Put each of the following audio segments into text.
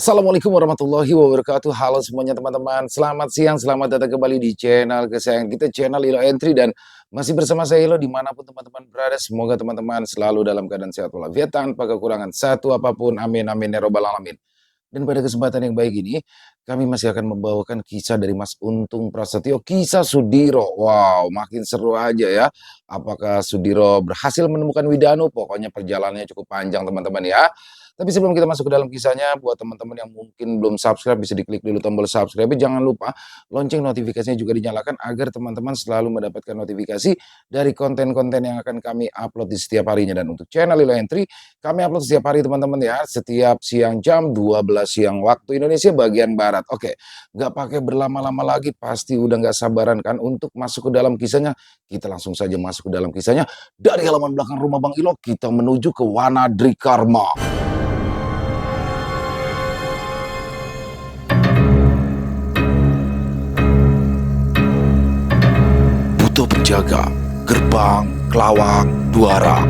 Assalamualaikum warahmatullahi wabarakatuh. Halo semuanya teman-teman. Selamat siang, selamat datang kembali di channel kesayangan kita, channel Ilo Entry. Dan masih bersama saya Ilo dimanapun teman-teman berada. Semoga teman-teman selalu dalam keadaan sehat walafiat tanpa kekurangan satu apapun. Amin, amin, ya robbal alamin. Dan pada kesempatan yang baik ini, kami masih akan membawakan kisah dari Mas Untung Prasetyo, kisah Sudiro. Wow, makin seru aja ya. Apakah Sudiro berhasil menemukan Widanu? Pokoknya perjalanannya cukup panjang teman-teman ya. Tapi sebelum kita masuk ke dalam kisahnya, buat teman-teman yang mungkin belum subscribe, bisa diklik dulu tombol subscribe. Jangan lupa lonceng notifikasinya juga dinyalakan agar teman-teman selalu mendapatkan notifikasi dari konten-konten yang akan kami upload di setiap harinya. Dan untuk channel Ilo Entry, kami upload setiap hari teman-teman ya, setiap siang jam 12 siang waktu Indonesia bagian Barat. Oke, nggak pakai berlama-lama lagi, pasti udah nggak sabaran kan untuk masuk ke dalam kisahnya. Kita langsung saja masuk ke dalam kisahnya. Dari halaman belakang rumah Bang Ilo, kita menuju ke Wanadrikarma. Buto penjaga, gerbang, kelawang, duara.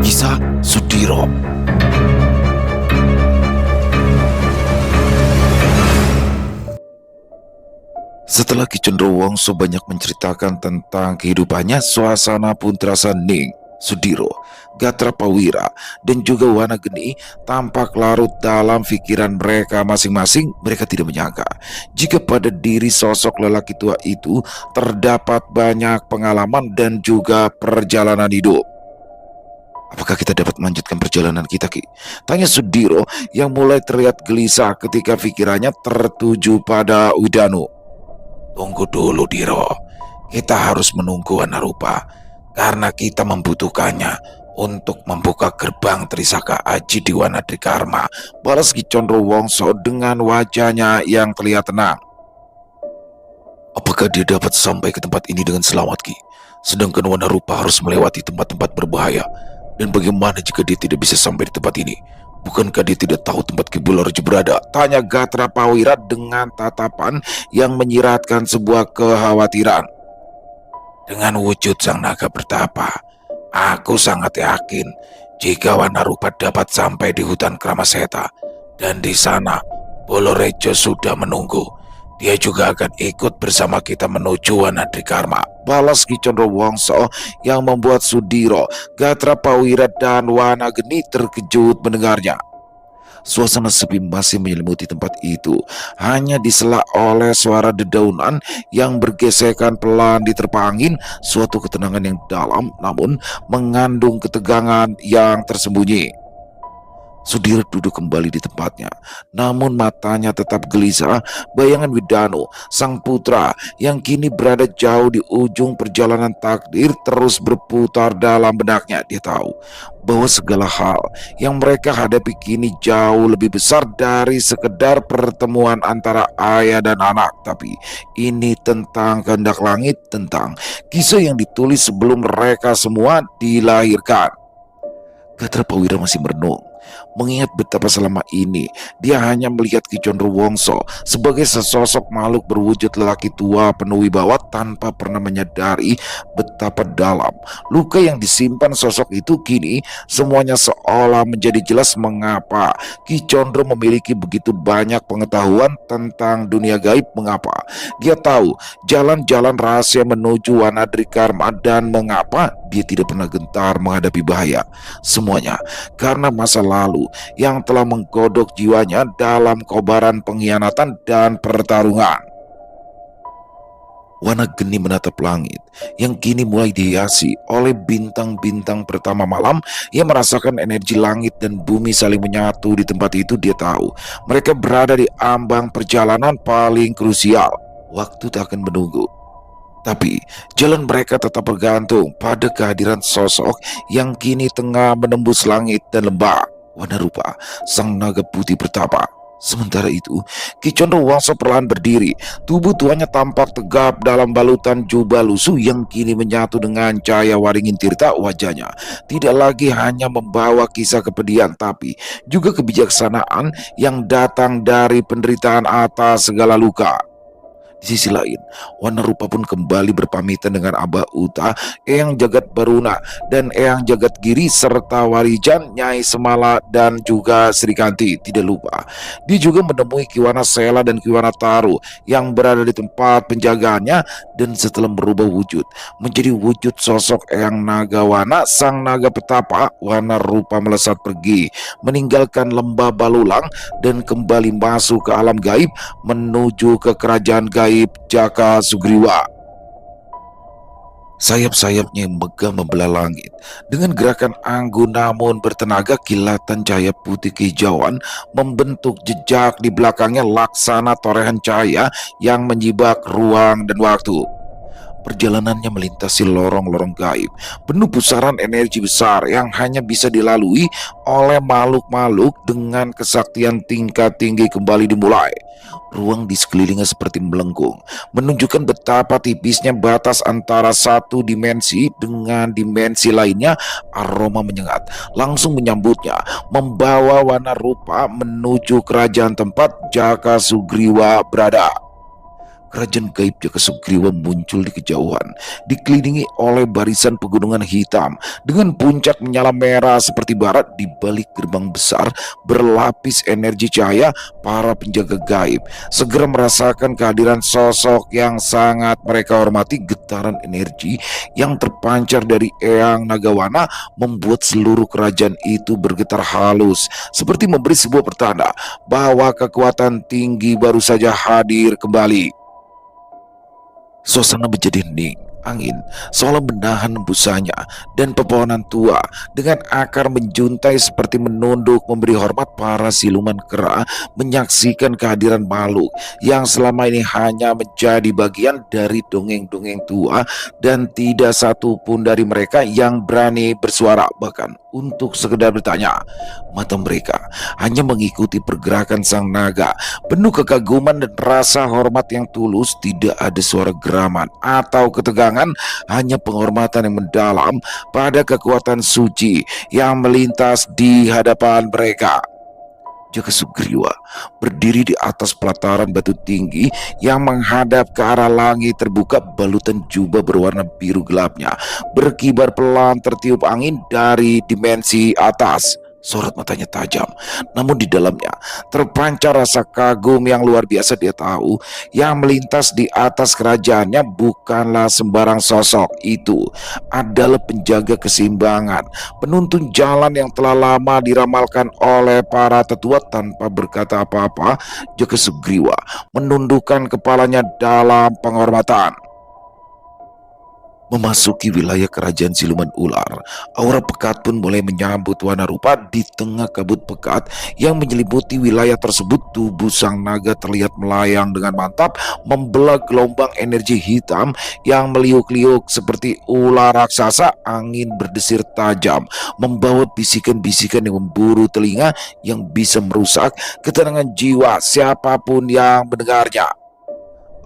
Kisah Sudiro. Setelah Ki Condrowongso banyak menceritakan tentang kehidupannya, suasana pun terasa hening. Sudiro, Gatrapawira, dan juga Wanageni tampak larut dalam pikiran mereka masing-masing. Mereka tidak menyangka jika pada diri sosok lelaki tua itu terdapat banyak pengalaman dan juga perjalanan hidup. Apakah kita dapat melanjutkan perjalanan kita, Ki? Tanya Sudiro yang mulai terlihat gelisah ketika pikirannya tertuju pada Widanu. Tunggu dulu, Diro. Kita harus menunggu Anarupa karena kita membutuhkannya untuk membuka gerbang Trisaka Aji di Wanadrikarma. Balas Ki Condrowongso dengan wajahnya yang terlihat tenang. Apakah dia dapat sampai ke tempat ini dengan selamat, Ki? Sedangkan Wanarupa harus melewati tempat-tempat berbahaya. Dan bagaimana jika dia tidak bisa sampai di tempat ini? Bukankah dia tidak tahu tempat Ki Bularjo berada? Tanya Gatrapawira dengan tatapan yang menyiratkan sebuah kekhawatiran. Dengan wujud sang naga bertapa, aku sangat yakin jika Wanarupa dapat sampai di hutan Kramaseta. Dan di sana, Bolorejo sudah menunggu. Dia juga akan ikut bersama kita menuju Wanadrikarma. Balas Ki Condrowongso yang membuat Sudiro, Gatrapawira, dan Wanageni terkejut mendengarnya. Suasana sepi masih menyelimuti tempat itu, hanya disela oleh suara dedaunan yang bergesekan pelan diterpa angin. Suatu ketenangan yang dalam namun mengandung ketegangan yang tersembunyi. Sudiro duduk kembali di tempatnya, namun matanya tetap gelisah. Bayangan Widanu, sang putra yang kini berada jauh di ujung perjalanan takdir, terus berputar dalam benaknya. Dia tahu bahwa segala hal yang mereka hadapi kini jauh lebih besar dari sekedar pertemuan antara ayah dan anak. Tapi ini tentang kehendak langit, tentang kisah yang ditulis sebelum mereka semua dilahirkan. Gatrapawira masih merenung, mengingat betapa selama ini dia hanya melihat Ki Condrowongso sebagai sesosok makhluk berwujud lelaki tua penuh wibawa, tanpa pernah menyadari betapa dalam luka yang disimpan sosok itu. Kini semuanya seolah menjadi jelas mengapa Ki Condro memiliki begitu banyak pengetahuan tentang dunia gaib, mengapa dia tahu jalan-jalan rahasia menuju Wanadrikarma, dan mengapa dia tidak pernah gentar menghadapi bahaya. Semuanya karena masa lalu yang telah menggodok jiwanya dalam kobaran pengkhianatan dan pertarungan. Wanageni menatap langit yang kini mulai dihiasi oleh bintang-bintang pertama malam. Ia merasakan energi langit dan bumi saling menyatu di tempat itu. Dia tahu mereka berada di ambang perjalanan paling krusial. Waktu tak akan menunggu, tapi jalan mereka tetap bergantung pada kehadiran sosok yang kini tengah menembus langit dan lembah. Wanarupa, sang naga putih bertapa. Sementara itu, Ki Condrowongso perlahan berdiri. Tubuh tuanya tampak tegap dalam balutan jubah lusuh yang kini menyatu dengan cahaya Waringin Tirta. Wajahnya tidak lagi hanya membawa kisah kepedihan, tapi juga kebijaksanaan yang datang dari penderitaan atas segala luka. Di sisi lain, Wana Rupa pun kembali berpamitan dengan Abah Uta, Eyang Jagat Baruna, dan Eyang Jagat Giri, serta Warijan, Nyai Semala, dan juga Sri Kanti. Tidak lupa, dia juga menemui Kiwana Sela dan Kiwana Taru yang berada di tempat penjagaannya, dan setelah berubah wujud menjadi wujud sosok Eyang Nagawana, sang naga petapa, Wana Rupa melesat pergi, meninggalkan lembah Balulang dan kembali masuk ke alam gaib menuju ke kerajaan gaib Jaka Sugriwa. Sayap-sayapnya yang megah membelah langit. Dengan gerakan anggun namun bertenaga, kilatan cahaya putih kehijauan membentuk jejak di belakangnya laksana torehan cahaya yang menyibak ruang dan waktu. Perjalanannya melintasi lorong-lorong gaib, penuh pusaran energi besar yang hanya bisa dilalui oleh makhluk-makhluk dengan kesaktian tingkat tinggi kembali dimulai. Ruang di sekelilingnya seperti melengkung, menunjukkan betapa tipisnya batas antara satu dimensi dengan dimensi lainnya. Aroma menyengat langsung menyambutnya, membawa Wana Rupa menuju kerajaan tempat Jaka Sugriwa berada. Kerajaan gaib Jaka Sugriwa muncul di kejauhan, dikelilingi oleh barisan pegunungan hitam dengan puncak menyala merah seperti barat. Di balik gerbang besar berlapis energi cahaya, para penjaga gaib segera merasakan kehadiran sosok yang sangat mereka hormati. Getaran energi yang terpancar dari Eyang Nagawana membuat seluruh kerajaan itu bergetar halus, seperti memberi sebuah pertanda bahwa kekuatan tinggi baru saja hadir kembali. Suasana menjadi hening, angin seolah menahan hembusannya, dan pepohonan tua dengan akar menjuntai seperti menunduk memberi hormat. Para siluman kera menyaksikan kehadiran makhluk yang selama ini hanya menjadi bagian dari dongeng-dongeng tua, dan tidak satu pun dari mereka yang berani bersuara bahkan untuk sekedar bertanya. Mata mereka hanya mengikuti pergerakan sang naga, penuh kekaguman dan rasa hormat yang tulus. Tidak ada suara geraman atau ketegangan, hanya penghormatan yang mendalam pada kekuatan suci yang melintas di hadapan mereka. Jaka Sugriwa berdiri di atas pelataran batu tinggi yang menghadap ke arah langit terbuka. Balutan jubah berwarna biru gelapnya berkibar pelan tertiup angin dari dimensi atas. Sorot matanya tajam, namun di dalamnya terpancar rasa kagum yang luar biasa. Dia tahu yang melintas di atas kerajaannya bukanlah sembarang sosok. Itu adalah penjaga keseimbangan, penuntun jalan yang telah lama diramalkan oleh para tetua. Tanpa berkata apa-apa, Jaka Sugriwa menundukkan kepalanya dalam penghormatan. Memasuki wilayah kerajaan siluman ular, aura pekat pun mulai menyambut Wana Rupa. Di tengah kabut pekat yang menyelimuti wilayah tersebut, tubuh sang naga terlihat melayang dengan mantap, membelah gelombang energi hitam yang meliuk-liuk seperti ular raksasa. Angin berdesir tajam, membawa bisikan-bisikan yang memburu telinga, yang bisa merusak ketenangan jiwa siapapun yang mendengarnya.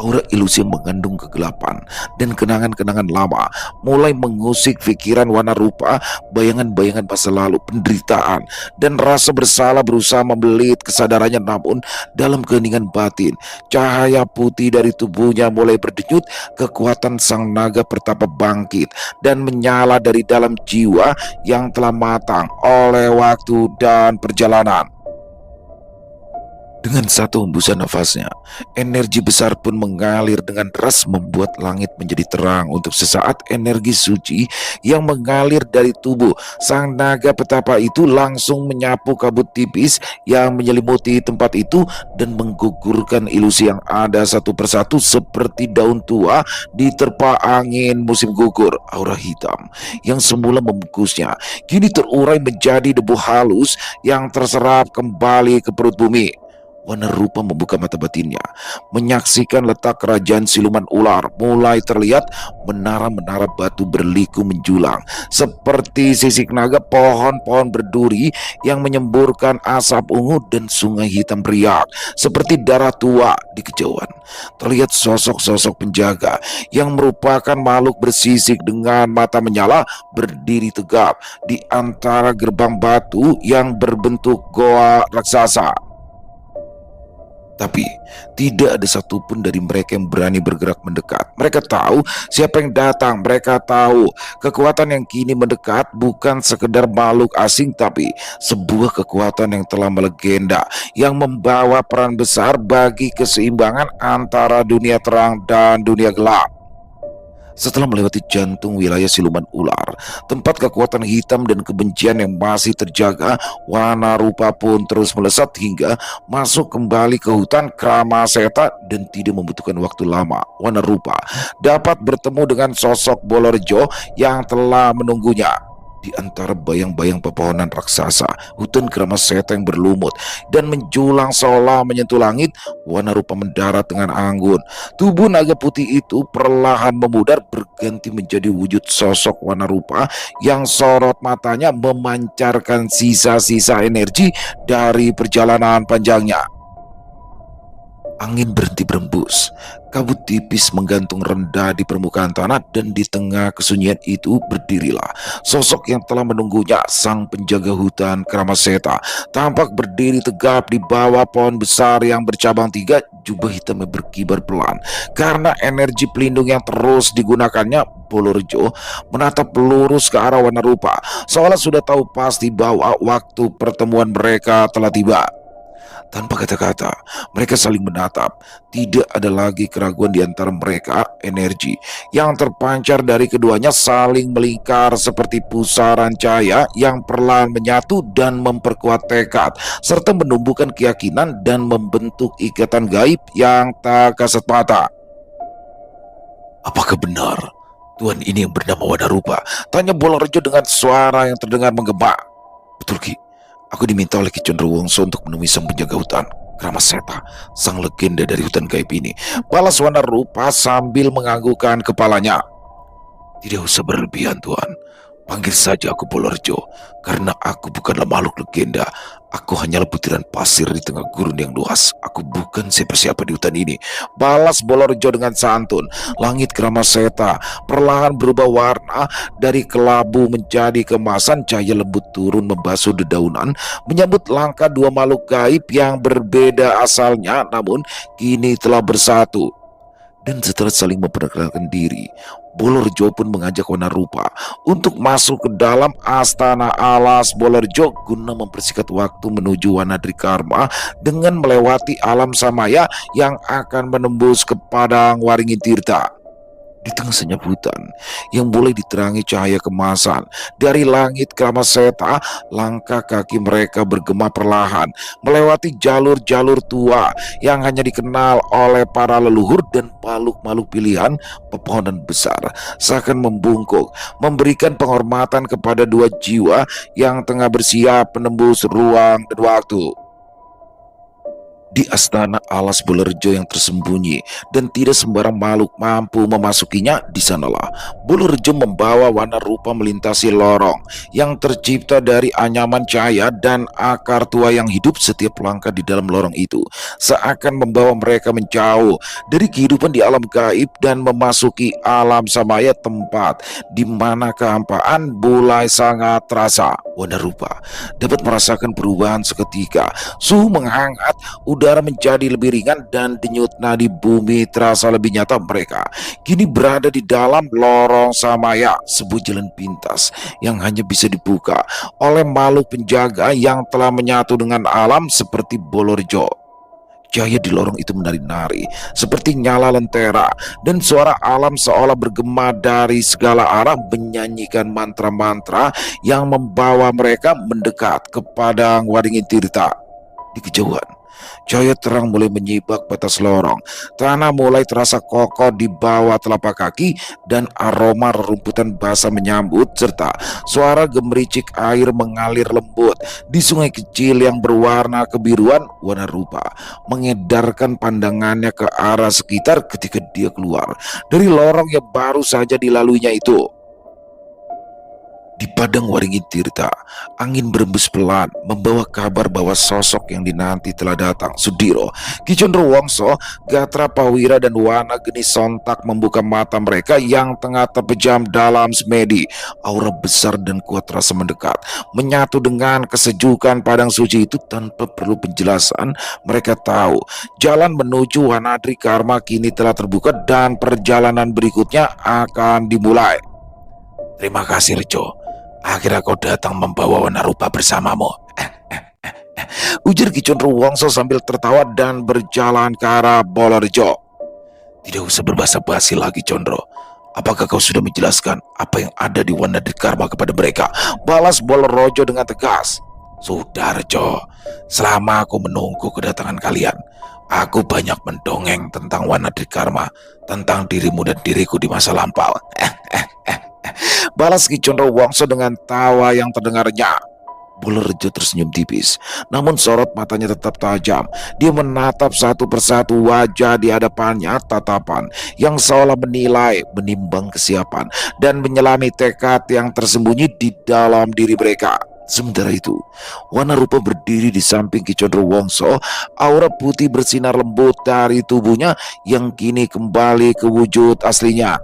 Aura ilusi yang mengandung kegelapan dan kenangan-kenangan lama mulai mengusik pikiran Wana Rupa. Bayangan-bayangan masa lalu, penderitaan, dan rasa bersalah berusaha membelit kesadarannya. Namun dalam keheningan batin, cahaya putih dari tubuhnya mulai berdenyut. Kekuatan sang naga pertapa bangkit dan menyala dari dalam jiwa yang telah matang oleh waktu dan perjalanan. Dengan satu hembusan nafasnya, energi besar pun mengalir dengan deras, membuat langit menjadi terang untuk sesaat. Energi suci yang mengalir dari tubuh sang naga petapa itu langsung menyapu kabut tipis yang menyelimuti tempat itu dan menggugurkan ilusi yang ada satu persatu seperti daun tua diterpa angin musim gugur. Aura hitam yang semula membungkusnya kini terurai menjadi debu halus yang terserap kembali ke perut bumi. Wana Rupa membuka mata batinnya, menyaksikan letak kerajaan siluman ular. Mulai terlihat menara-menara batu berliku menjulang seperti sisik naga, pohon-pohon berduri yang menyemburkan asap ungu, dan sungai hitam beriak seperti darah tua. Di kejauhan terlihat sosok-sosok penjaga yang merupakan makhluk bersisik dengan mata menyala, berdiri tegap di antara gerbang batu yang berbentuk goa raksasa. Tapi tidak ada satupun dari mereka yang berani bergerak mendekat. Mereka tahu siapa yang datang. Mereka tahu kekuatan yang kini mendekat bukan sekedar makhluk asing, tapi sebuah kekuatan yang telah melegenda, yang membawa peran besar bagi keseimbangan antara dunia terang dan dunia gelap. Setelah melewati jantung wilayah siluman ular, tempat kekuatan hitam dan kebencian yang masih terjaga, Wana Rupa pun terus melesat hingga masuk kembali ke hutan Kramaseta. Dan tidak membutuhkan waktu lama, Wana Rupa dapat bertemu dengan sosok Bolorjo yang telah menunggunya. Di antara bayang-bayang pepohonan raksasa, hutan Kramaseta yang berlumut dan menjulang seolah menyentuh langit, Wana Rupa mendarat dengan anggun. Tubuh naga putih itu perlahan memudar berganti menjadi wujud sosok Wana Rupa yang sorot matanya memancarkan sisa-sisa energi dari perjalanan panjangnya. Angin berhenti berembus, kabut tipis menggantung rendah di permukaan tanah, dan di tengah kesunyian itu berdirilah sosok yang telah menunggunya, sang penjaga hutan Kramaseta. Tampak berdiri tegap di bawah pohon besar yang bercabang tiga, jubah hitamnya berkibar pelan karena energi pelindung yang terus digunakannya. Bolorjo menatap lurus ke arah Wana Rupa, seolah sudah tahu pasti bahwa waktu pertemuan mereka telah tiba. Tanpa kata-kata, mereka saling menatap. Tidak ada lagi keraguan di antara mereka. Energi yang terpancar dari keduanya saling melingkar seperti pusaran cahaya yang perlahan menyatu dan memperkuat tekad, serta menumbuhkan keyakinan dan membentuk ikatan gaib yang tak kasat mata. Apakah benar Tuhan ini yang bernama Wanarupa? Tanya Bolorjo dengan suara yang terdengar menggema. Betul, Ki. Aku diminta oleh Ki Condrowongso untuk menemui sang penjaga hutan Kramaseta, sang legenda dari hutan gaib ini. Balas Wanarupa sambil menganggukkan kepalanya. Tidak usah berlebihan, Tuan. Panggil saja aku Bolorjo, karena aku bukanlah makhluk legenda. Aku hanyalah butiran pasir di tengah gurun yang luas. Aku bukan siapa-siapa di hutan ini. Balas Bolorjo dengan santun. Langit Kramaseta perlahan berubah warna dari kelabu menjadi keemasan. Cahaya lembut turun membasuh dedaunan, menyambut langkah dua makhluk gaib yang berbeda asalnya, namun kini telah bersatu. Dan setelah saling memperkenalkan diri, Bolorjo pun mengajak Wanarupa untuk masuk ke dalam Astana Alas Bolorjo guna mempersingkat waktu menuju Wanadrikarma dengan melewati alam samaya yang akan menembus ke padang Waringin Tirta. Di tengah senyap hutan yang boleh diterangi cahaya kemasan dari langit Kramaseta, langkah kaki mereka bergema perlahan melewati jalur-jalur tua yang hanya dikenal oleh para leluhur dan makhluk-makhluk pilihan. Pepohonan besar seakan membungkuk, memberikan penghormatan kepada dua jiwa yang tengah bersiap menembus ruang dan waktu. Di Astana Alas Bolorjo yang tersembunyi dan tidak sembarang makhluk mampu memasukinya, di sanalah Bolorjo membawa Wanarupa melintasi lorong yang tercipta dari anyaman cahaya dan akar tua yang hidup. Setiap langkah di dalam lorong itu seakan membawa mereka menjauh dari kehidupan di alam gaib dan memasuki alam samaya, tempat di mana kehampaan mulai sangat terasa. Wanarupa dapat merasakan perubahan seketika. Suhu menghangat, udara menjadi lebih ringan, dan denyut nadi bumi terasa lebih nyata. Mereka kini berada di dalam lorong samaya, sebuah jalan pintas yang hanya bisa dibuka oleh makhluk penjaga yang telah menyatu dengan alam seperti Bolorjo. Cahaya di lorong itu menari-nari seperti nyala lentera, dan suara alam seolah bergema dari segala arah menyanyikan mantra-mantra yang membawa mereka mendekat ke padang Waringin Tirta. Di kejauhan, cahaya terang mulai menyibak batas lorong. Tanah mulai terasa kokoh di bawah telapak kaki, dan aroma rerumputan basah menyambut, serta suara gemericik air mengalir lembut di sungai kecil yang berwarna kebiruan. Wanarupa mengedarkan pandangannya ke arah sekitar ketika dia keluar dari lorong yang baru saja dilaluinya itu. Di padang Waringin Tirta, angin berembus pelan membawa kabar bahwa sosok yang dinanti telah datang. Sudiro, Ki Condrowongso, Gatra Pawira dan Wana Geni sontak membuka mata mereka yang tengah terpejam dalam semedi. Aura besar dan kuat rasa mendekat, menyatu dengan kesejukan padang suci itu tanpa perlu penjelasan. Mereka tahu jalan menuju Wanadri Karma kini telah terbuka dan perjalanan berikutnya akan dimulai. Terima kasih Rejo. Akhirnya kau datang membawa Wanarupa bersamamu. Ujar Ki Condrowongso sambil tertawa dan berjalan ke arah Bolorejo. Tidak usah berbasa-basi lagi, Condro. Apakah kau sudah menjelaskan apa yang ada di Wanadri Karma kepada mereka? Balas Bolorejo dengan tegas. Sudah, Rejo. Selama aku menunggu kedatangan kalian, aku banyak mendongeng tentang Wanadri Karma, tentang dirimu dan diriku di masa lampau. Balas Ki Condrowongso dengan tawa yang terdengarnya. Bolorejo tersenyum tipis, namun sorot matanya tetap tajam. Dia menatap satu persatu wajah di hadapannya, tatapan yang seolah menilai, menimbang kesiapan, dan menyelami tekad yang tersembunyi di dalam diri mereka. Sementara itu, Wanarupa berdiri di samping Ki Condrowongso. Aura putih bersinar lembut dari tubuhnya yang kini kembali ke wujud aslinya.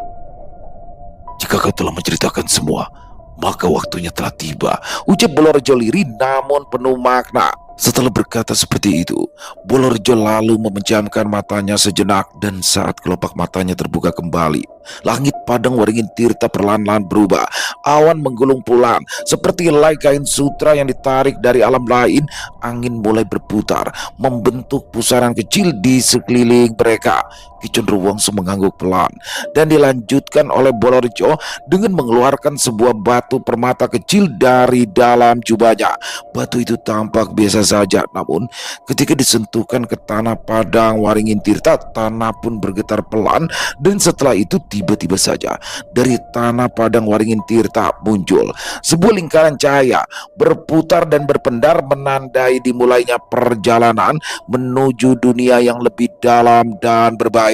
Jika kau telah menceritakan semua, maka waktunya telah tiba, ucap Bolorejo lirih namun penuh makna. Setelah berkata seperti itu, Bolorejo lalu memejamkan matanya sejenak dan saat kelopak matanya terbuka kembali, langit padang Waringin Tirta perlahan-lahan berubah. Awan menggulung pulang seperti helai kain sutra yang ditarik dari alam lain. Angin mulai berputar, membentuk pusaran kecil di sekeliling mereka. Ki Condrowongso mengangguk pelan dan dilanjutkan oleh Bolorejo dengan mengeluarkan sebuah batu permata kecil dari dalam jubahnya. Batu itu tampak biasa saja, namun ketika disentuhkan ke tanah padang Waringin Tirta, tanah pun bergetar pelan. Dan setelah itu tiba-tiba saja dari tanah padang Waringin Tirta muncul sebuah lingkaran cahaya berputar dan berpendar, menandai dimulainya perjalanan menuju dunia yang lebih dalam dan berbahaya.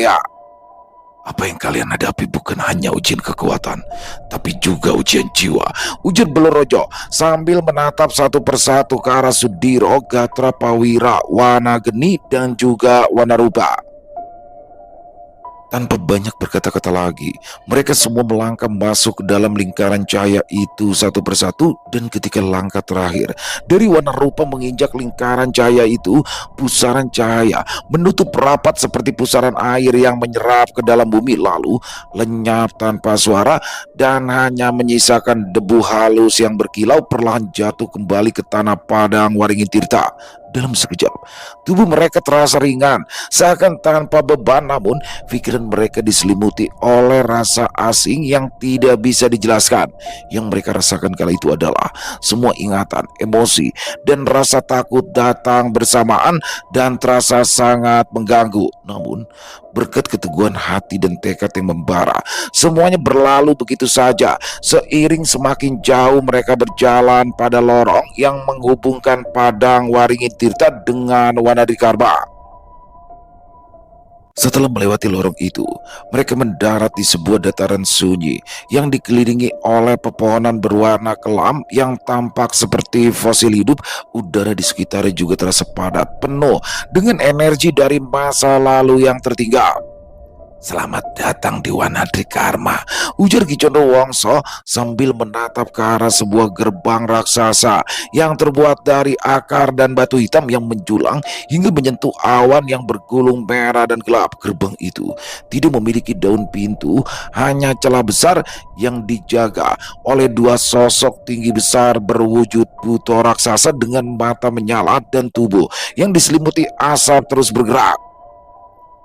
Apa yang kalian hadapi bukan hanya ujian kekuatan, tapi juga ujian jiwa, ujar Bolorejo sambil menatap satu persatu ke arah Sudiro, Gatra Pawira, Wana Geni, dan juga Wanarupa. Tanpa banyak berkata-kata lagi, mereka semua melangkah masuk ke dalam lingkaran cahaya itu satu persatu. Dan ketika langkah terakhir dari Wanarupa menginjak lingkaran cahaya itu, pusaran cahaya menutup rapat seperti pusaran air yang menyerap ke dalam bumi, lalu lenyap tanpa suara dan hanya menyisakan debu halus yang berkilau perlahan jatuh kembali ke tanah padang Waringin Tirta. Dalam sekejap, tubuh mereka terasa ringan, seakan tanpa beban, namun pikiran mereka diselimuti oleh rasa asing yang tidak bisa dijelaskan. Yang mereka rasakan kala itu adalah semua ingatan, emosi, dan rasa takut datang bersamaan dan terasa sangat mengganggu. Namun, berkat keteguhan hati dan tekad yang membara, semuanya berlalu begitu saja. Seiring semakin jauh mereka berjalan pada lorong yang menghubungkan padang Waringin Tirta dengan Wanadri Karma. Setelah melewati lorong itu, mereka mendarat di sebuah dataran sunyi yang dikelilingi oleh pepohonan berwarna kelam yang tampak seperti fosil hidup. Udara di sekitarnya juga terasa padat, penuh dengan energi dari masa lalu yang tertinggal. Selamat datang di Wanadri Karma, ujar Ki Condrowongso sambil menatap ke arah sebuah gerbang raksasa yang terbuat dari akar dan batu hitam yang menjulang hingga menyentuh awan yang bergulung merah dan gelap. Gerbang itu tidak memiliki daun pintu, hanya celah besar yang dijaga oleh dua sosok tinggi besar berwujud buto raksasa dengan mata menyala dan tubuh yang diselimuti asap terus bergerak.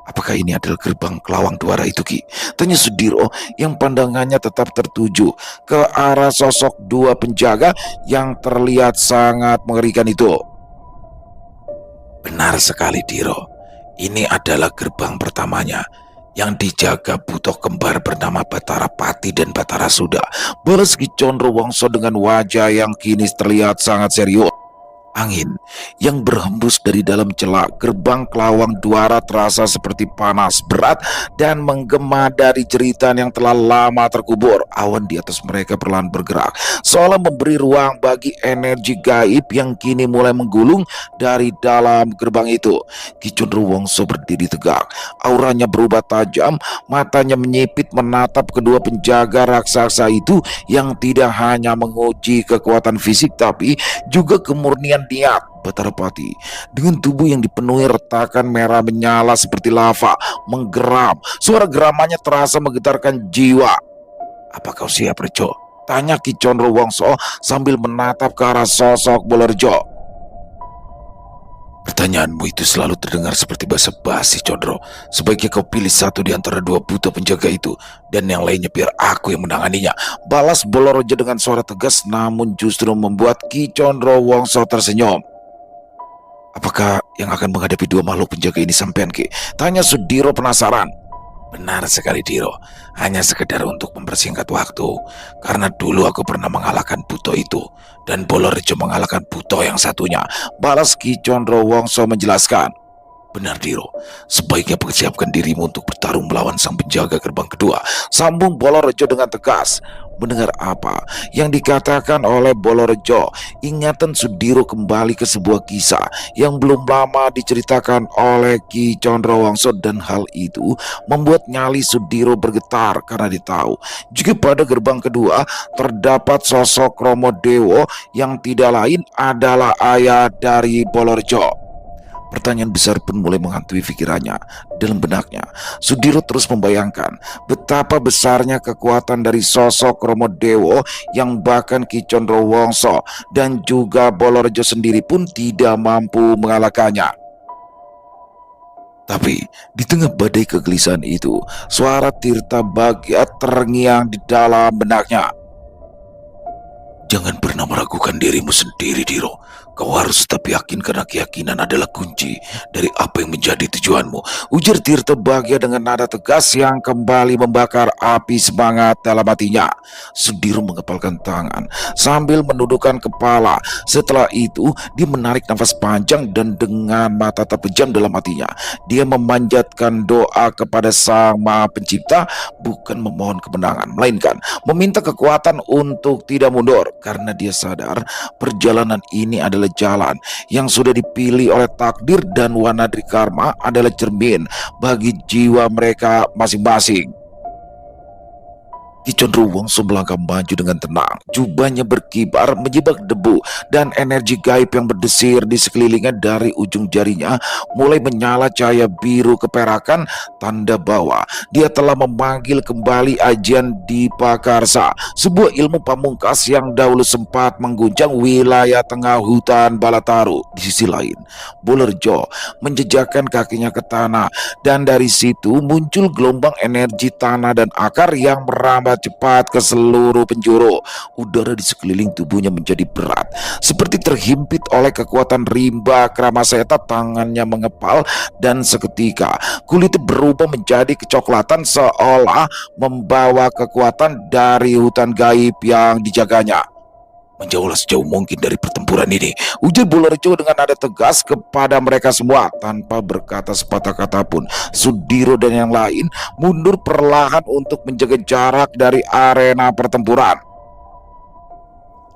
Apakah ini adalah gerbang Kelawang Dwara itu, Ki? Tanya Sudiro yang pandangannya tetap tertuju ke arah sosok dua penjaga yang terlihat sangat mengerikan itu. Benar sekali, Diro. Ini adalah gerbang pertamanya yang dijaga buto kembar bernama Batara Pati dan Batara Suda. Balas Ki Condrowongso dengan wajah yang kini terlihat sangat serius. Angin yang berhembus dari dalam celah gerbang Kelawang Duara terasa seperti panas, berat, dan menggema dari jeritan yang telah lama terkubur. Awan di atas mereka perlahan bergerak, seolah memberi ruang bagi energi gaib yang kini mulai menggulung dari dalam gerbang itu. Ki Condro Wongso berdiri tegak, auranya berubah tajam, matanya menyipit menatap kedua penjaga raksasa itu yang tidak hanya menguji kekuatan fisik tapi juga kemurnian niat. Batara Pati dengan tubuh yang dipenuhi retakan merah menyala seperti lava menggeram. Suara geramannya terasa menggetarkan jiwa. "Apa kau siap, Rejo?" tanya Ki Condro Wongso sambil menatap ke arah sosok Bolerjo. "Pertanyaanmu itu selalu terdengar seperti basa-basi, Condro. Sebaiknya kau pilih satu di antara dua buta penjaga itu, dan yang lainnya biar aku yang menanganinya," balas Bolorojo dengan suara tegas, namun justru membuat Ki Condro Wongso tersenyum. "Apakah yang akan menghadapi dua makhluk penjaga ini sampean, Ki?" tanya Sudiro penasaran. "Benar sekali, Diro. Hanya sekedar untuk mempersingkat waktu. Karena dulu aku pernah mengalahkan Buto itu, dan Bolorejo mengalahkan Buto yang satunya," balas Ki Condro Wongso menjelaskan. "Benar, Diro. Sebaiknya persiapkan dirimu untuk bertarung melawan sang penjaga gerbang kedua," sambung Bolorejo dengan tegas. Mendengar apa yang dikatakan oleh Bolorejo, ingatan Sudiro kembali ke sebuah kisah yang belum lama diceritakan oleh Ki Condro Wongso, dan hal itu membuat nyali Sudiro bergetar karena ditahu jika pada gerbang kedua terdapat sosok Romo Dewo yang tidak lain adalah ayah dari Bolorejo. Pertanyaan besar pun mulai menghantui pikirannya. Dalam benaknya, Sudiro terus membayangkan betapa besarnya kekuatan dari sosok Romo Dewo yang bahkan Ki Condro Wongso dan juga Bolorejo sendiri pun tidak mampu mengalahkannya. Tapi di tengah badai kegelisahan itu, suara Tirta Bagja terngiang di dalam benaknya. "Jangan pernah meragukan dirimu sendiri, Diro. Kau harus tetap yakin karena keyakinan adalah kunci dari apa yang menjadi tujuanmu," ujar Tirta Bagja dengan nada tegas yang kembali membakar api semangat dalam hatinya. Sudiro mengepalkan tangan sambil menundukkan kepala. Setelah itu, dia menarik nafas panjang dan dengan mata terpejam dalam hatinya, dia memanjatkan doa kepada Sang Maha Pencipta, bukan memohon kemenangan, melainkan meminta kekuatan untuk tidak mundur, karena dia sadar perjalanan ini adalah jalan yang sudah dipilih oleh takdir dan Wanadri Karma adalah cermin bagi jiwa mereka masing-masing. Ki Condro Wongso melangkah maju dengan tenang. Jubahnya berkibar menyibak debu dan energi gaib yang berdesir di sekelilingnya. Dari ujung jarinya mulai menyala cahaya biru keperakan, tanda bahwa dia telah memanggil kembali ajian Dipakarsa, sebuah ilmu pamungkas yang dahulu sempat mengguncang wilayah tengah hutan Balataru. Di sisi lain, Bolerjo menjejakkan kakinya ke tanah, dan dari situ muncul gelombang energi tanah dan akar yang merambat cepat ke seluruh penjuru. Udara di sekeliling tubuhnya menjadi berat, seperti terhimpit oleh kekuatan rimba Kramaseta. Tangannya mengepal dan seketika kulitnya berubah menjadi kecoklatan, seolah membawa kekuatan dari hutan gaib yang dijaganya. "Menjauhlah sejauh mungkin dari pertempuran ini," ujar Bolerjo dengan nada tegas kepada mereka semua. Tanpa berkata sepatah kata pun, Sudiro dan yang lain mundur perlahan untuk menjaga jarak dari arena pertempuran.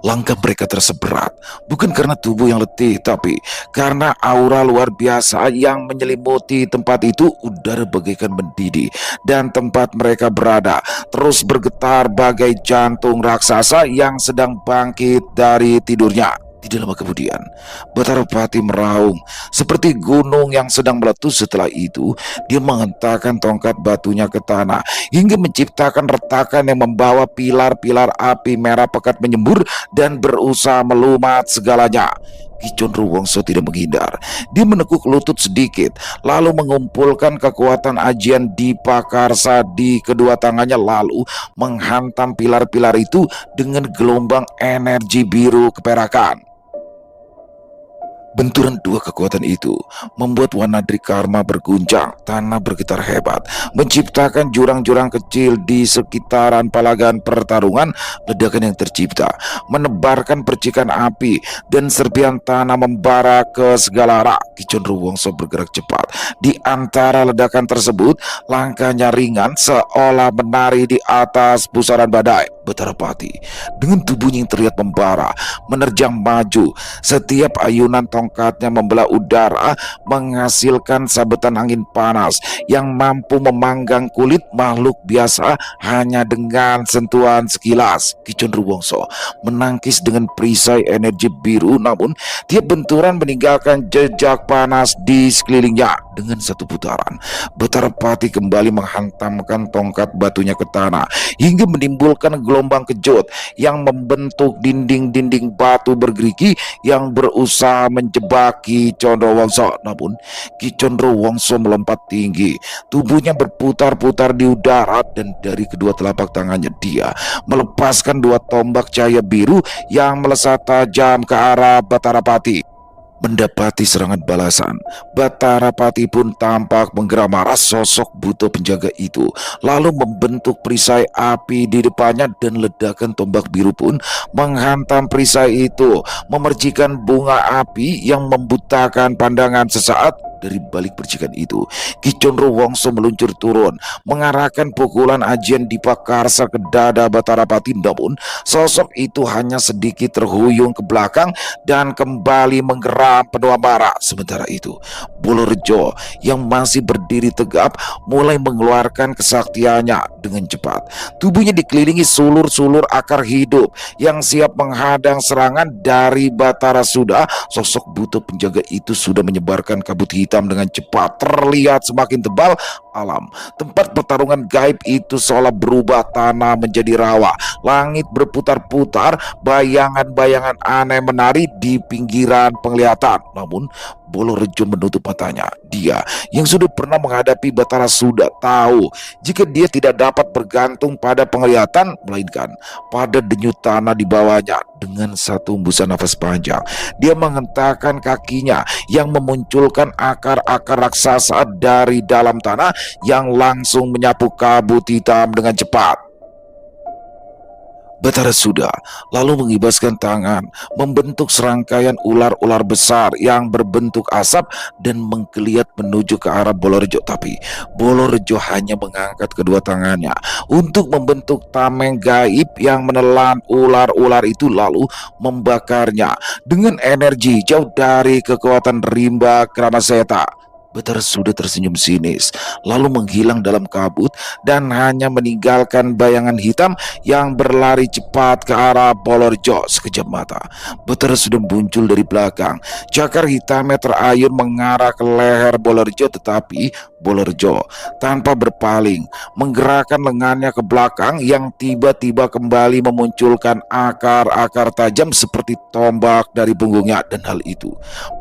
Langkah mereka terseberat, bukan karena tubuh yang letih, tapi karena aura luar biasa yang menyelimuti tempat itu. Udara bagaikan mendidih, dan tempat mereka berada terus bergetar bagai jantung raksasa yang sedang bangkit dari tidurnya. Tidak lama kemudian, Batara Pati meraung seperti gunung yang sedang meletus. Setelah itu, dia menghentakkan tongkat batunya ke tanah hingga menciptakan retakan yang membawa pilar-pilar api merah pekat menyembur dan berusaha melumat segalanya. Ki Condro Wongso tidak menghindar. Dia menekuk lutut sedikit, lalu mengumpulkan kekuatan ajian Dipakarsa di kedua tangannya, lalu menghantam pilar-pilar itu dengan gelombang energi biru keperakan. Benturan dua kekuatan itu membuat Wanadri Karma berguncang, tanah bergetar hebat, menciptakan jurang-jurang kecil di sekitaran palagan pertarungan. Ledakan yang tercipta menebarkan percikan api dan serpihan tanah membara ke segala arah. Ki Condrowongso bergerak cepat. Di antara ledakan tersebut, langkahnya ringan seolah menari di atas pusaran badai. Betara Pati dengan tubuhnya yang terlihat membara menerjang maju. Setiap ayunan tongkatnya membelah udara, menghasilkan sabetan angin panas yang mampu memanggang kulit makhluk biasa hanya dengan sentuhan sekilas. Ki Condrowongso menangkis dengan perisai energi biru, namun tiap benturan meninggalkan jejak panas di sekelilingnya. Dengan satu putaran, Betara Pati kembali menghantamkan tongkat batunya ke tanah hingga menimbulkan gelombang kejut yang membentuk dinding-dinding batu bergerigi yang berusaha menjebak Ki Condrowongso. Namun Ki Condrowongso melompat tinggi, tubuhnya berputar-putar di udara, dan dari kedua telapak tangannya dia melepaskan dua tombak cahaya biru yang melesat tajam ke arah Betara Pati. Mendapati serangan balasan, Betara Pati pun tampak menggeram marah. Sosok buto penjaga itu lalu membentuk perisai api di depannya, dan ledakan tombak biru pun menghantam perisai itu, memercikan bunga api yang membutakan pandangan. Sesaat dari balik percikan itu, Ki Condrowongso meluncur turun, mengarahkan pukulan ajian Dipakarsa ke dada Betara Pati. Namun sosok itu hanya sedikit terhuyung ke belakang dan kembali menggeram penuh amarah. Sementara itu, Bolorejo yang masih berdiri tegap mulai mengeluarkan kesaktiannya dengan cepat. Tubuhnya dikelilingi sulur-sulur akar hidup yang siap menghadang serangan dari Batara Sudha. Sosok buto penjaga itu sudah menyebarkan kabut hitam dengan cepat, terlihat semakin tebal. Alam tempat pertarungan gaib itu seolah berubah tanah menjadi rawa. Langit berputar-putar, bayangan-bayangan aneh menari di pinggiran penglihatan. Namun Bolorejo menutup matanya. Dia yang sudah pernah menghadapi Batara Sudha tahu jika dia tidak dapat bergantung pada penglihatan, melainkan pada denyut tanah di bawahnya. Dengan satu hembusan nafas panjang, dia menghentakkan kakinya yang memunculkan akar-akar raksasa dari dalam tanah yang langsung menyapu kabut hitam dengan cepat. Betara Sudha lalu mengibaskan tangan, membentuk serangkaian ular-ular besar yang berbentuk asap dan menggeliat menuju ke arah Bolorejo. Tapi Bolorejo hanya mengangkat kedua tangannya untuk membentuk tameng gaib yang menelan ular-ular itu, lalu membakarnya dengan energi jauh dari kekuatan rimba Kramaseta. Betara Sudha tersenyum sinis, lalu menghilang dalam kabut dan hanya meninggalkan bayangan hitam yang berlari cepat ke arah Bolorejo. Sekejap mata, Betara Sudha muncul dari belakang. Cakar hitamnya terayun mengarah ke leher Bolorejo, tetapi Bolorejo tanpa berpaling menggerakkan lengannya ke belakang yang tiba-tiba kembali memunculkan akar-akar tajam seperti tombak dari punggungnya, dan hal itu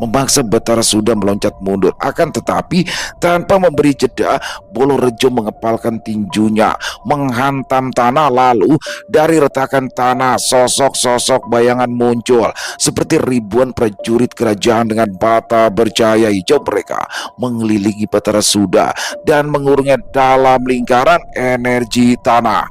memaksa Betara Sudha meloncat mundur. Akan tetapi tanpa memberi jeda, Bolorejo mengepalkan tinjunya menghantam tanah. Lalu dari retakan tanah sosok-sosok bayangan muncul seperti ribuan prajurit kerajaan dengan bata bercahaya hijau. Mereka mengelilingi Betara Sudha dan mengurungnya dalam lingkaran energi tanah.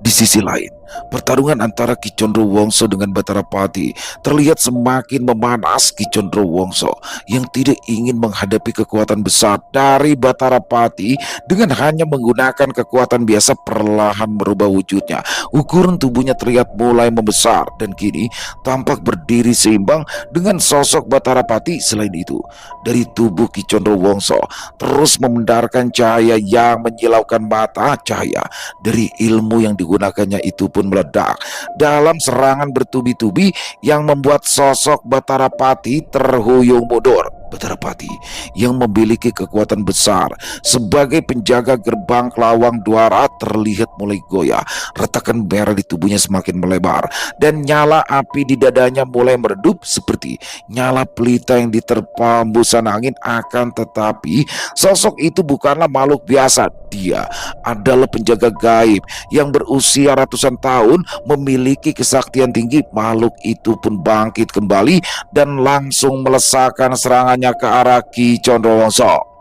Di sisi lain, pertarungan antara Ki Condrowongso dengan Betara Pati terlihat semakin memanas. Ki Condrowongso yang tidak ingin menghadapi kekuatan besar dari Betara Pati dengan hanya menggunakan kekuatan biasa perlahan merubah wujudnya. Ukuran tubuhnya terlihat mulai membesar dan kini tampak berdiri seimbang dengan sosok Betara Pati. Selain itu, dari tubuh Ki Condrowongso terus memendarkan cahaya yang menyilaukan mata. Cahaya dari ilmu yang digunakannya itu pun meledak dalam serangan bertubi-tubi yang membuat sosok Betara Pati terhuyung mundur. Batara Pati yang memiliki kekuatan besar sebagai penjaga gerbang Kelawang Dwara terlihat mulai goyah. Retakan merah di tubuhnya semakin melebar dan nyala api di dadanya mulai meredup seperti nyala pelita yang diterpa hembusan angin. Akan tetapi sosok itu bukanlah makhluk biasa. Dia adalah penjaga gaib yang berusia ratusan tahun, memiliki kesaktian tinggi. Makhluk itu pun bangkit kembali dan langsung melesakkan serangannya ke arah Ki Condrowongso.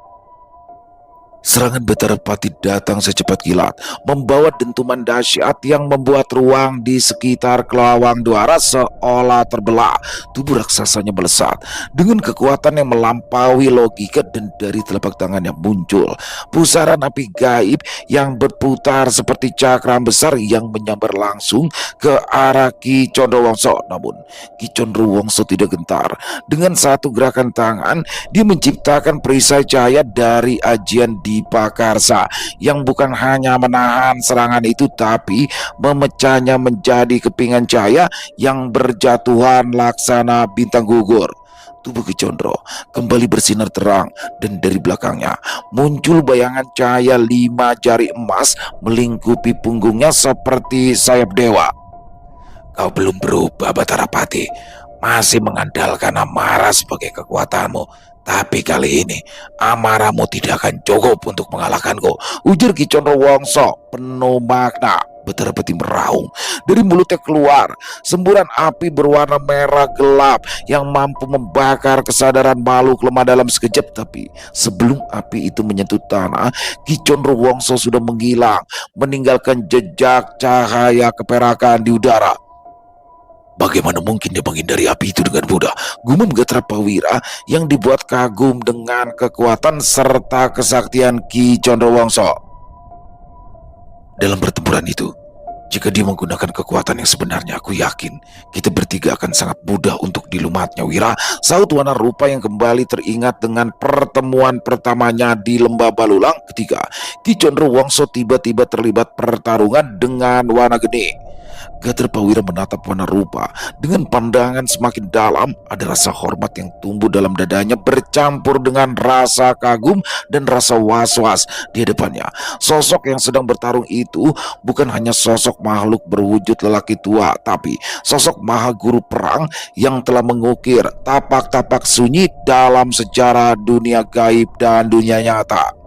Serangan Batara Pati datang secepat kilat, membawa dentuman dahsyat yang membuat ruang di sekitar Kelawang Dwara seolah terbelah. Tubuh raksasanya melesat dengan kekuatan yang melampaui logika, dan dari telapak tangannya muncul pusaran api gaib yang berputar seperti cakram besar yang menyambar langsung ke arah Ki Condrowongso. Namun Ki Condrowongso tidak gentar. Dengan satu gerakan tangan, dia menciptakan perisai cahaya dari ajian Dipa Karsa yang bukan hanya menahan serangan itu, tapi memecahnya menjadi kepingan cahaya yang berjatuhan laksana bintang gugur. Tubuh Ki Condro kembali bersinar terang, dan dari belakangnya muncul bayangan cahaya 5 jari emas melingkupi punggungnya seperti sayap dewa. Kau belum berubah, Batara Pati. Masih mengandalkan amarah sebagai kekuatanmu. Tapi kali ini amarahmu tidak akan cukup untuk mengalahkanku, ujar Ki Condrowongso penuh makna. Batara Pati meraung. Dari mulutnya keluar semburan api berwarna merah gelap yang mampu membakar kesadaran makhluk lemah dalam sekejap. Tapi sebelum api itu menyentuh tanah, Ki Condrowongso sudah menghilang, meninggalkan jejak cahaya keperakan di udara. Bagaimana mungkin dia menghindari api itu dengan mudah? Gumam Gatra Prawira yang dibuat kagum dengan kekuatan serta kesaktian Ki Condrowongso. Dalam pertempuran itu, jika dia menggunakan kekuatan yang sebenarnya, aku yakin kita bertiga akan sangat mudah untuk dilumatnya, Wira, saut Wana Rupa yang kembali teringat dengan pertemuan pertamanya di Lembah Balulang ketika Ki Condrowongso tiba-tiba terlibat pertarungan dengan Wana Geni. Gatra Prawira menatap Wana Rupa dengan pandangan semakin dalam. Ada rasa hormat yang tumbuh dalam dadanya bercampur dengan rasa kagum dan rasa was-was. Di hadapannya, sosok yang sedang bertarung itu bukan hanya sosok makhluk berwujud lelaki tua, tapi sosok maha guru perang yang telah mengukir tapak-tapak sunyi dalam sejarah dunia gaib dan dunia nyata.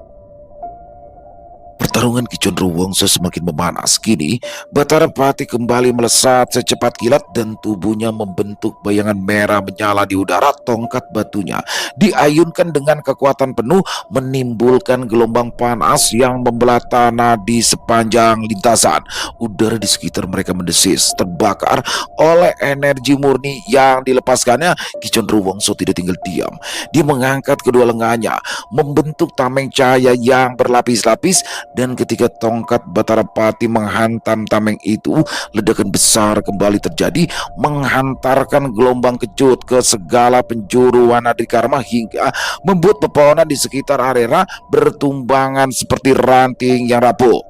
Pertarungan Ki Condrowongso semakin memanas. Kini Batara Pati kembali melesat secepat kilat dan tubuhnya membentuk bayangan merah menyala di udara. Tongkat batunya diayunkan dengan kekuatan penuh, menimbulkan gelombang panas yang membelah tanah di sepanjang lintasan. Udara di sekitar mereka mendesis, terbakar oleh energi murni yang dilepaskannya. Ki Condrowongso tidak tinggal diam. Dia mengangkat kedua lengannya, membentuk tameng cahaya yang berlapis-lapis. Dan ketika tongkat Batara Pati menghantam tameng itu, ledakan besar kembali terjadi, menghantarkan gelombang kejut ke segala penjuru Wanadrikarma hingga membuat pepohonan di sekitar area bertumbangan seperti ranting yang rapuh.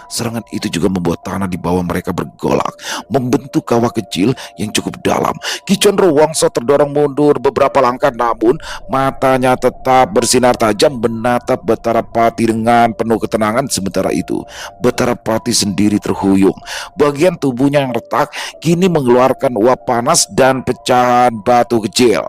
Serangan itu juga membuat tanah di bawah mereka bergolak, membentuk kawah kecil yang cukup dalam. Ki Condrowongso terdorong mundur beberapa langkah, namun matanya tetap bersinar tajam menatap Batara Pati dengan penuh ketenangan. Sementara itu, Batara Pati sendiri terhuyung. Bagian tubuhnya yang retak kini mengeluarkan uap panas dan pecahan batu kecil.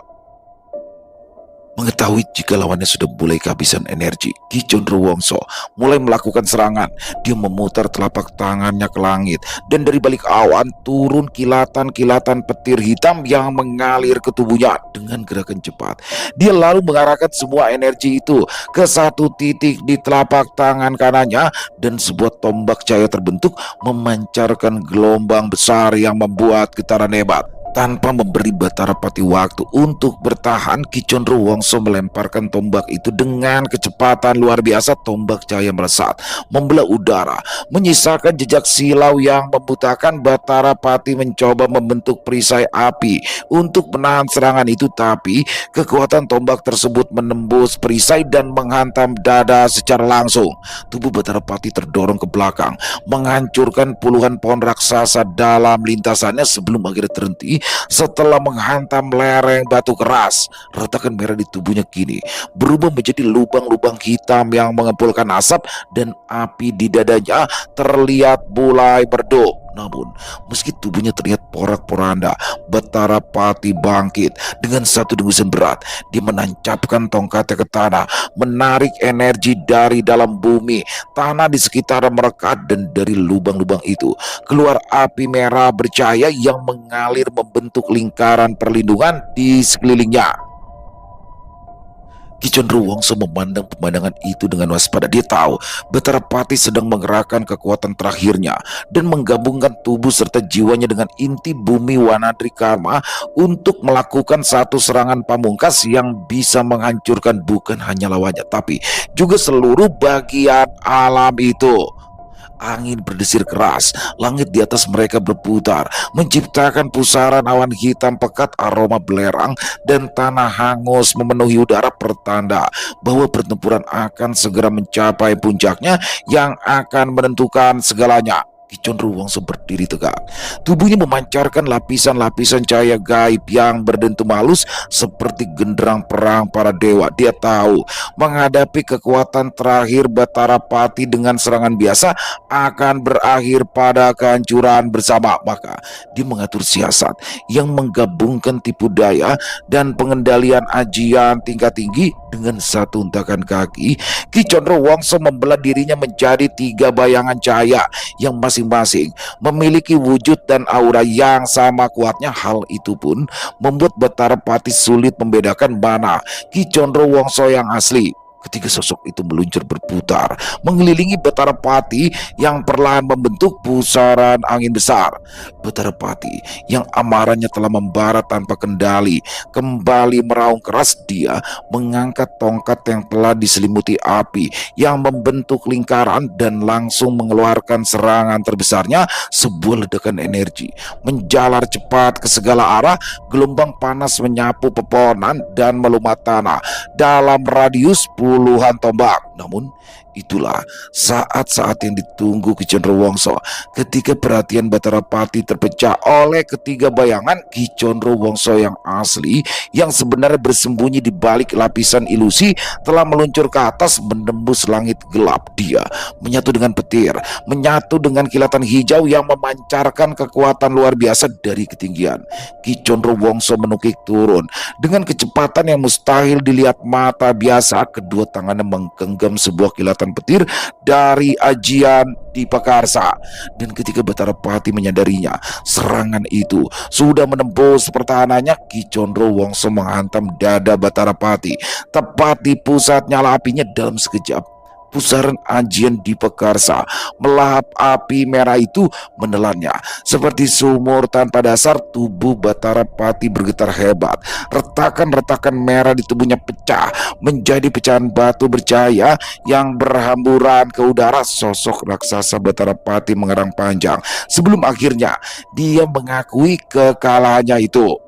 Mengetahui jika lawannya sudah mulai kehabisan energi, Ki Condrowongso mulai melakukan serangan. Dia memutar telapak tangannya ke langit, dan dari balik awan turun kilatan-kilatan petir hitam yang mengalir ke tubuhnya. Dengan gerakan cepat, dia lalu mengarahkan semua energi itu ke satu titik di telapak tangan kanannya, dan sebuah tombak cahaya terbentuk memancarkan gelombang besar yang membuat getaran hebat. Tanpa memberi Batara Pati waktu untuk bertahan, Ki Condrowongso melemparkan tombak itu dengan kecepatan luar biasa. Tombak cahaya melesat, membelah udara, menyisakan jejak silau yang membutakan. Batara Pati mencoba membentuk perisai api untuk menahan serangan itu, tapi kekuatan tombak tersebut menembus perisai dan menghantam dada secara langsung. Tubuh Batara Pati terdorong ke belakang, menghancurkan puluhan pohon raksasa dalam lintasannya sebelum akhirnya terhenti setelah menghantam lereng batu keras. Retakan merah di tubuhnya kini berubah menjadi lubang-lubang hitam yang mengepulkan asap, dan api di dadanya terlihat mulai meredup. Namun, meski tubuhnya terlihat porak-poranda, Batara Pati bangkit dengan satu dengusan berat. Dia menancapkan tongkatnya ke tanah, menarik energi dari dalam bumi. Tanah di sekitar merekat, dan dari lubang-lubang itu keluar api merah bercahaya yang mengalir membentuk lingkaran perlindungan di sekelilingnya. Ki Condrowongso memandang pemandangan itu dengan waspada. Dia tahu Batara Pati sedang mengerahkan kekuatan terakhirnya dan menggabungkan tubuh serta jiwanya dengan inti bumi Wanadri Karma untuk melakukan satu serangan pamungkas yang bisa menghancurkan bukan hanya lawannya, tapi juga seluruh bagian alam itu. Angin berdesir keras, langit di atas mereka berputar, menciptakan pusaran awan hitam pekat, aroma belerang, dan tanah hangus memenuhi udara, pertanda bahwa pertempuran akan segera mencapai puncaknya yang akan menentukan segalanya. Ki Condrowongso berdiri tegak. Tubuhnya memancarkan lapisan-lapisan cahaya gaib yang berdentum halus seperti genderang perang para dewa. Dia tahu menghadapi kekuatan terakhir Batara Pati dengan serangan biasa akan berakhir pada kehancuran bersama. Maka dia mengatur siasat yang menggabungkan tipu daya dan pengendalian ajian tingkat tinggi. Dengan satu hentakan kaki, Ki Condrowongso membelah dirinya menjadi 3 bayangan cahaya yang masing-masing memiliki wujud dan aura yang sama kuatnya. Hal itu pun membuat Batara Pati sulit membedakan mana Ki Condrowongso yang asli. Ketiga sosok itu meluncur berputar mengelilingi Batara Pati yang perlahan membentuk pusaran angin besar. Batara Pati yang amarahnya telah membara tanpa kendali kembali meraung keras. Dia mengangkat tongkat yang telah diselimuti api yang membentuk lingkaran dan langsung mengeluarkan serangan terbesarnya. Sebuah ledakan energi menjalar cepat ke segala arah. Gelombang panas menyapu pepohonan dan melumat tanah dalam radius puluhan tombak. Namun itulah saat-saat yang ditunggu Ki Condrowongso, ketika perhatian Batara Pati terpecah oleh ketiga bayangan. Ki Condrowongso yang asli, yang sebenarnya bersembunyi di balik lapisan ilusi, telah meluncur ke atas menembus langit gelap. Dia menyatu dengan petir, menyatu dengan kilatan hijau yang memancarkan kekuatan luar biasa dari ketinggian. Ki Condrowongso menukik turun dengan kecepatan yang mustahil dilihat mata biasa. Kedua tangannya menggenggam sebuah kilatan petir dari ajian Dipakarsa, dan ketika Batara Pati menyadarinya serangan itu sudah menembus pertahanannya, Ki Condrowongso menghantam dada Batara Pati tepat di pusat nyala apinya. Dalam sekejap pusaran ajian Dipakarsa melahap api merah itu, menelannya seperti sumur tanpa dasar. Tubuh Batara Pati bergetar hebat. Retakan-retakan merah di tubuhnya pecah menjadi pecahan batu bercahaya yang berhamburan ke udara. Sosok raksasa Batara Pati mengerang panjang sebelum akhirnya dia mengakui kekalahannya itu.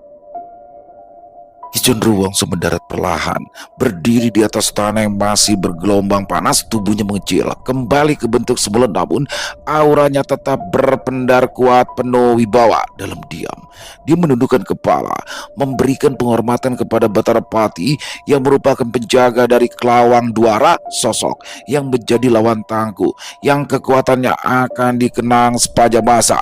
Ki Condrowongso mendarat perlahan, berdiri di atas tanah yang masih bergelombang panas. Tubuhnya mengecil kembali ke bentuk semula, namun auranya tetap berpendar kuat penuh wibawa. Dalam diam, dia menundukkan kepala, memberikan penghormatan kepada Batara Pati yang merupakan penjaga dari Kelawang Duara, sosok yang menjadi lawan tangguh yang kekuatannya akan dikenang sepanjang masa.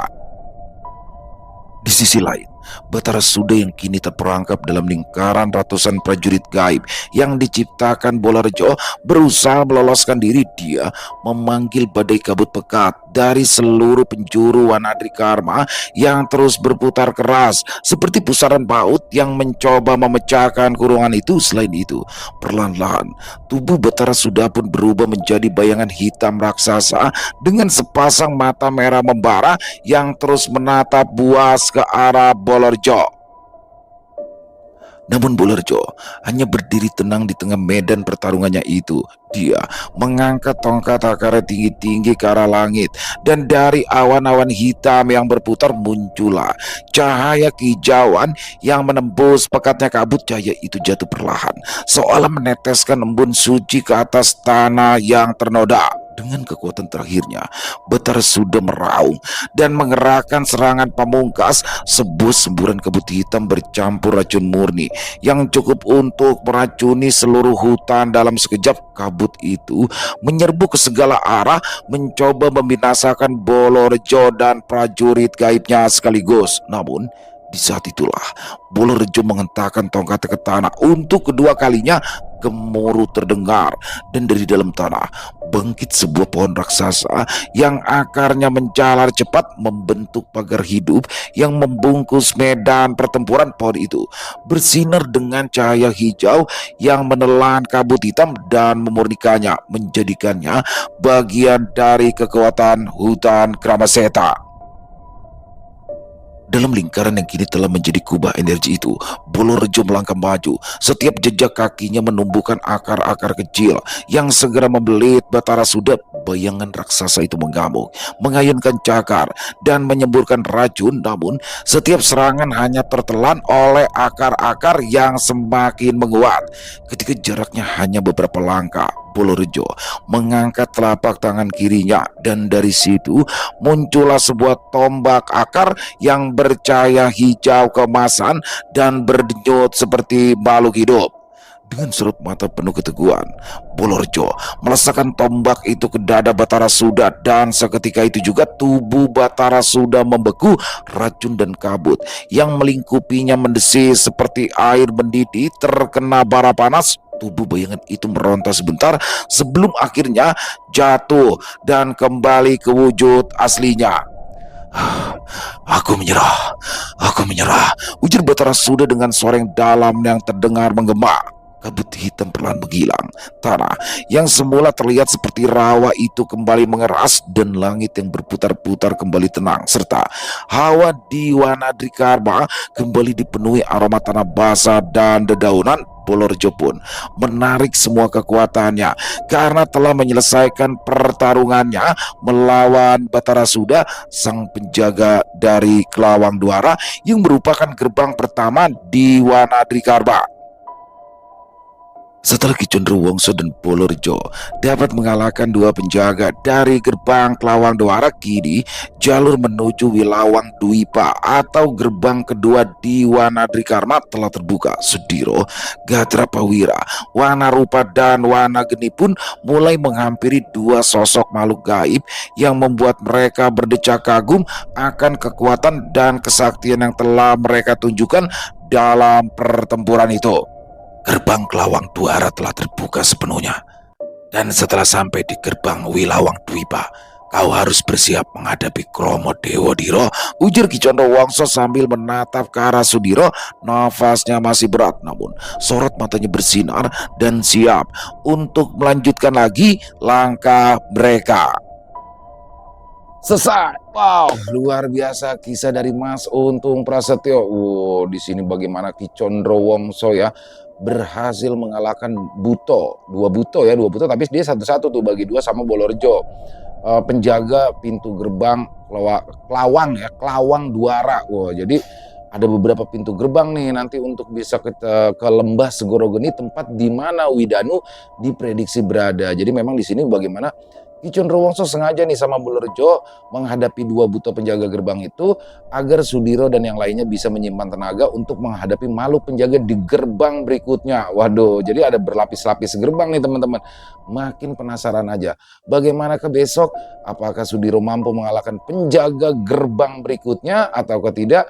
Di sisi lain, Batara Sudha yang kini terperangkap dalam lingkaran ratusan prajurit gaib yang diciptakan Bolarjo berusaha meloloskan diri. Dia memanggil badai kabut pekat dari seluruh penjuru Wanadri Karma yang terus berputar keras seperti pusaran baut yang mencoba memecahkan kurungan itu. Selain itu, perlahan-lahan tubuh Batara Sudha pun berubah menjadi bayangan hitam raksasa dengan sepasang mata merah membara yang terus menatap buas ke arah Bolarjo. Namun Bolarjo hanya berdiri tenang di tengah medan pertarungannya itu. Dia mengangkat tongkat akarnya tinggi-tinggi ke arah langit, dan dari awan-awan hitam yang berputar muncullah cahaya kehijauan yang menembus pekatnya kabut. Cahaya itu jatuh perlahan, seolah meneteskan embun suci ke atas tanah yang ternoda. Dengan kekuatan terakhirnya, Batara sudah meraung dan mengerahkan serangan pamungkas, sebuah semburan kabut hitam bercampur racun murni yang cukup untuk meracuni seluruh hutan. Dalam sekejap, kabut itu menyerbu ke segala arah, mencoba membinasakan Bolorejo dan prajurit gaibnya sekaligus. Namun, di saat itulah Bolorejo menghentakkan tongkatnya ke tanah. Untuk kedua kalinya, gemuruh terdengar, dan dari dalam tanah bangkit sebuah pohon raksasa yang akarnya menjalar cepat membentuk pagar hidup yang membungkus medan pertempuran. Pohon itu bersinar dengan cahaya hijau yang menelan kabut hitam dan memurnikannya, menjadikannya bagian dari kekuatan hutan Kramaseta. Dalam lingkaran yang kini telah menjadi kubah energi itu, Bolorejo melangkah maju. Setiap jejak kakinya menumbuhkan akar-akar kecil yang segera membelit Batara Suda. Bayangan raksasa itu mengamuk, mengayunkan cakar, dan menyemburkan racun. Namun, setiap serangan hanya tertelan oleh akar-akar yang semakin menguat. Ketika jaraknya hanya beberapa langkah, Bolorejo mengangkat telapak tangan kirinya, dan dari situ muncullah sebuah tombak akar yang bercahaya hijau keemasan dan berdenyut seperti makhluk hidup. Dengan sorot mata penuh keteguhan, Bolorejo meletakkan tombak itu ke dada Batara Suda, dan seketika itu juga tubuh Batara Suda membeku. Racun dan kabut yang melingkupinya mendesis seperti air mendidih terkena bara panas. Tubuh bayangan itu meronta sebentar sebelum akhirnya jatuh dan kembali ke wujud aslinya. Aku menyerah, aku menyerah, ujar Batara Suda dengan suara yang dalam yang terdengar menggema. Kabut hitam perlahan menghilang. Tanah yang semula terlihat seperti rawa itu kembali mengeras, dan langit yang berputar-putar kembali tenang, serta hawa di Wanadrikarma kembali dipenuhi aroma tanah basah dan dedaunan. Bolorejo pun menarik semua kekuatannya karena telah menyelesaikan pertarungannya melawan Batara Suda, sang penjaga dari Kelawang Dwara yang merupakan gerbang pertama di Wanadrikarma. Setelah Ki Condrowongso dan Bolorejo dapat mengalahkan dua penjaga dari gerbang Kelawang Dwara, kini jalur menuju Wilawang Dwipa atau gerbang kedua di Wanadrikarma telah terbuka. Sudiro, Gadrapawira, Wanarupa, dan Wanageni pun mulai menghampiri dua sosok makhluk gaib yang membuat mereka berdecak kagum akan kekuatan dan kesaktian yang telah mereka tunjukkan dalam pertempuran itu. Gerbang Kelawang Dwara telah terbuka sepenuhnya, dan setelah sampai di gerbang Wilawang Dwipa, kau harus bersiap menghadapi Kromo Dewa Diro, ujar Ki Condrowongso sambil menatap ke arah Sudiro. Nafasnya masih berat, namun sorot matanya bersinar dan siap untuk melanjutkan lagi langkah mereka. Selesai. Wow, luar biasa kisah dari Mas Untung Prasetyo. Di sini bagaimana Ki Condrowongso ya berhasil mengalahkan dua buto tapi dia satu-satu tuh, bagi dua sama Bolorejo, penjaga pintu gerbang Kelawang Dwara. Jadi ada beberapa pintu gerbang nih nanti untuk bisa ke Lembah Segorogeni, tempat di mana Widanu diprediksi berada. Jadi memang di sini bagaimana Ki Condrowongso sengaja nih sama Bolorejo menghadapi dua buto penjaga gerbang itu agar Sudiro dan yang lainnya bisa menyimpan tenaga untuk menghadapi makhluk penjaga di gerbang berikutnya. Waduh, jadi ada berlapis-lapis gerbang nih teman-teman. Makin penasaran aja bagaimana ke besok, apakah Sudiro mampu mengalahkan penjaga gerbang berikutnya atau tidak.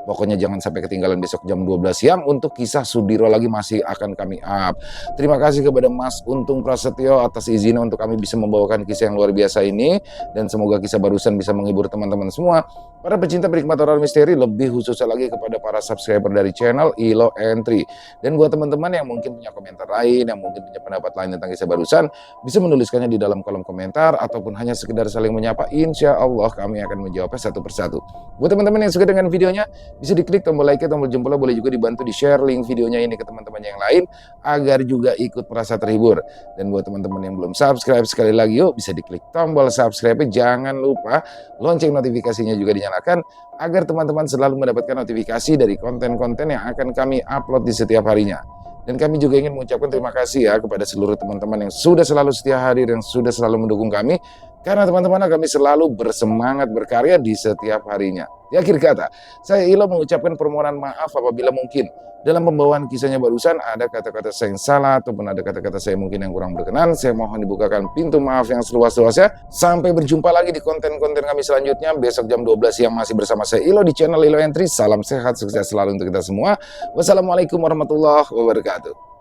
Pokoknya jangan sampai ketinggalan besok jam 12 siang untuk kisah Sudiro lagi masih akan kami up. Terima kasih kepada Mas Untung Prasetyo atas izinnya untuk kami bisa membawakan kisah yang luar biasa ini. Dan semoga kisah barusan bisa menghibur teman-teman semua. Para pecinta penikmat horor misteri, lebih khususnya lagi kepada para subscriber dari channel Ilo Entry. Dan buat teman-teman yang mungkin punya komentar lain, yang mungkin punya pendapat lain tentang kisah barusan, bisa menuliskannya di dalam kolom komentar ataupun hanya sekedar saling menyapa. Insya Allah kami akan menjawabnya satu persatu. Buat teman-teman yang suka dengan videonya, bisa diklik tombol like, tombol jempolnya, boleh juga dibantu di share link videonya ini ke teman-teman yang lain agar juga ikut merasa terhibur. Dan buat teman-teman yang belum subscribe, sekali lagi yuk bisa diklik tombol subscribe, jangan lupa lonceng notifikasinya juga dinyalakan agar teman-teman selalu mendapatkan notifikasi dari konten-konten yang akan kami upload di setiap harinya. Dan kami juga ingin mengucapkan terima kasih ya kepada seluruh teman-teman yang sudah selalu setia hadir, yang sudah selalu mendukung kami. Karena teman-teman kami selalu bersemangat berkarya di setiap harinya. Di akhir kata, saya Ilo mengucapkan permohonan maaf apabila mungkin dalam pembawaan kisahnya barusan ada kata-kata saya yang salah ataupun ada kata-kata saya mungkin yang kurang berkenan. Saya mohon dibukakan pintu maaf yang seluas-luasnya. Sampai berjumpa lagi di konten-konten kami selanjutnya besok jam 12 siang masih bersama saya Ilo di channel Ilo Entry. Salam sehat, sukses selalu untuk kita semua. Wassalamualaikum warahmatullahi wabarakatuh.